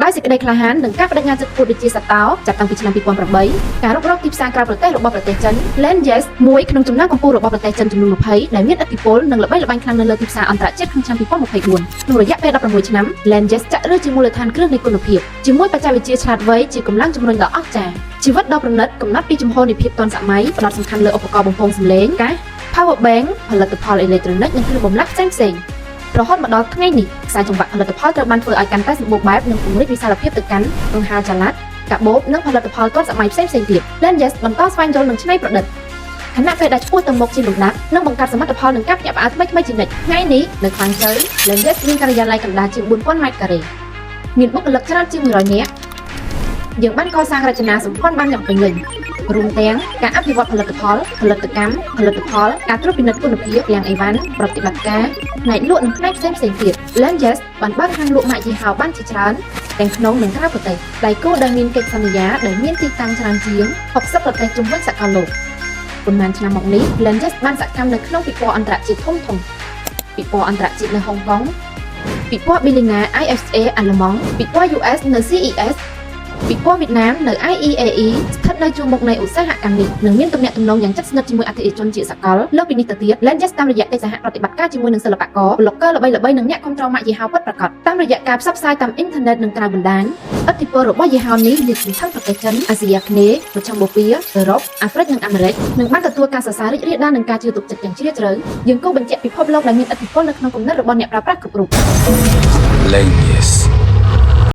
ដោយសេចក្តីក្លាហាននិងការបដិញ្ញាចិត្តពុតវិជាសតោចាប់តាំងពីឆ្នាំ2008ការរុករកទីផ្សារក្រៅប្រទេសរបស់ប្រទេសចិន Landes មួយក្នុងចំណោមកំពូលរបស់ប្រទេសចិនចំនួន20ដែលមានឥទ្ធិពលនិងល្បីល្បាញខ្លាំងនៅលើទីផ្សារអន្តរជាតិក្នុងឆ្នាំ2024ក្នុងរយៈពេល16ឆ្នាំ Landes ចាក់ឫសជាមូលដ្ឋានគ្រឹះនៃគុណភាពជាមួយបច្ចេកវិទ្យាឆ្លាតវៃជាកម្លាំងជំរុញដ៏អស្ចារ្យជីវិតដ៏ប្រណិតកំណត់ពីជំហរនៃភាពទាន់សម័យផ្ដោតសំខាន់លើឧបករណ៍បំពងសំឡេងកាស Power Bank ផលិតផលអេឡិចត្រូនិកនិងគ្រឿងបន្លាស់ផ្សេងៗរហូតមកដល់ថ្ងៃនេះខ្សែចង្វាក់ផលិតផលត្រូវបានធ្វើឲ្យកាន់តែសម្បូរបែបនិងពង្រីកវិសាលភាពទៅកាន់កង្ហារចល័តកាបូបនិងផលិតផលទាន់សម័យផ្សេងៗទៀត Landes បន្តស្វែងយល់និងច្នៃប្រឌិតខណៈពេលដែលឆ្ពោះទៅមុខជាលំដាប់និងបង្កើតសមិទ្ធផលនិងការភ្ញាក់ផ្អើលថ្មីៗជានិច្ចថ្ងៃនេះនៅខាងជើង Landes មានការិយាល័យកណ្ដាលជាង 4000 ម៉ែត្រការ៉េមានបុគ្គលិកច្រើនជាង100នាក់យើងបានកសាងរចនាសម្ព័ន្ធបានយ៉ាងពេញលេញរួមទាំងការអភិវឌ្ឍផលិតផលការត្រួតពិនិត្យគុណភាពយ៉ាងអីវ៉ាន់ប្រតិបត្តិការផ្នែកលក់និងផ្នែកផ្សេងៗទៀត Landes បានបើកហាងលក់ម៉ាកយីហោបានជាច្រើនទាំងក្នុងនិងក្រៅប្រទេសដៃគូដែលមានកិច្ចសន្យាដែលមានទីតាំងច្រើនជាង60ប្រទេសជុំវិញសកលលោកប៉ុន្មានឆ្នាំមកនេះ Landes បានសកម្មនៅក្នុងពិព័រណ៍អន្តរជាតិធំៗពិព័រណ៍អន្តរជាតិនៅហុងកុងពិព័រណ៍ Berliner IFA អាល្លឺម៉ង់ពិព័រណ៍ US នៅ CESពិព័រណ៍វៀតណាមនៅ IEAE ស្ថិតនៅជួរមុខនៃឧស្សាហកម្មនេះនិងមានទំនាក់ទំនងយ៉ាងជិតស្និទ្ធជាមួយអតិថិជនជាសកលលើសពីនេះទៅទៀត Landes តាមរយៈកិច្ចសហប្រតិបត្តិការជាមួយនឹងសិល្បករ blogger ល្បីៗនិងអ្នកគាំទ្រម៉ាកយីហោពិតប្រាកដតាមរយៈការផ្សព្វផ្សាយតាមអ៊ីនធឺណិតនិងក្រៅបណ្ដាញឥទ្ធិពលរបស់យីហោនេះលាតសន្ធឹងប្រទេសចិនអាស៊ីអាគ្នេយ៍មជ្ឈមបូព៌ាអឺរ៉ុបអាហ្វ្រិកនិងអាមេរិកនិងបានទទួលការសរសើររីករាលដាលនិងការជឿទុកចិត្តយ៉ាងជ្រាលជ្រៅយើងគួរបញ្ជាក់ពិភពលោកដែលមានឥទ្ធិពលនៅក្នុងគំនិតរបស់អ្នកប្រើប្រាស់គ្រប់រូប Landes